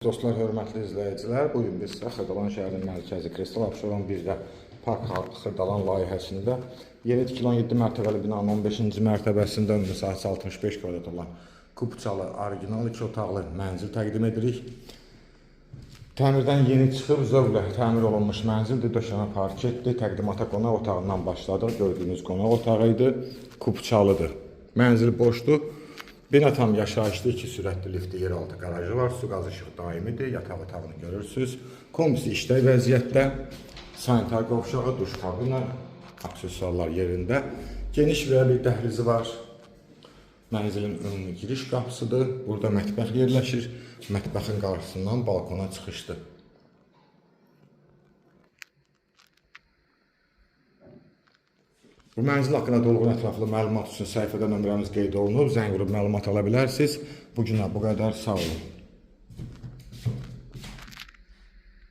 Dostlar, hörmətli izləyicilər, bugün biz Xırdalan şəhərinin mərkəzi Kristal Abşeron 1-də Park Xırdalan layihəsində yeni tikilən 7 mərtəbəli binanın 15-ci mərtəbəsində müsahisə 65 kvadrat olan kupçalı, orijinal 2 otaqlı mənzil təqdim edirik. Təmirdən yeni çıxıb, zövqlə təmir olunmuş mənzildir, döşəmə parketdir, təqdimata qonaq otağından başladıq. Gördüyünüz qonaq otağı idi, kupçalıdır. Mənzil boşdur. Bina tam yaşayışlı, 2 sürətli lifti, yeraltı qarajı var, su qaz işıq daimidir, yataq otağını görürsünüz. Komisi işlək vəziyyətdə, sanitar qovşağı, duş kabina, aksesuarlar yerində. Geniş və bir dəhlizi var. Mənzilin ümumi giriş qapısıdır. Burada mətbəx yerləşir. Mətbəxin qarşısından balkona çıxışdır. Bu mənzil haqqında dolğun ətraflı məlumat üçün səhifədə nömrəmiz qeyd olunub. Zəng vurub məlumat ala bilərsiniz. Bugünə bu qədər, sağ olun.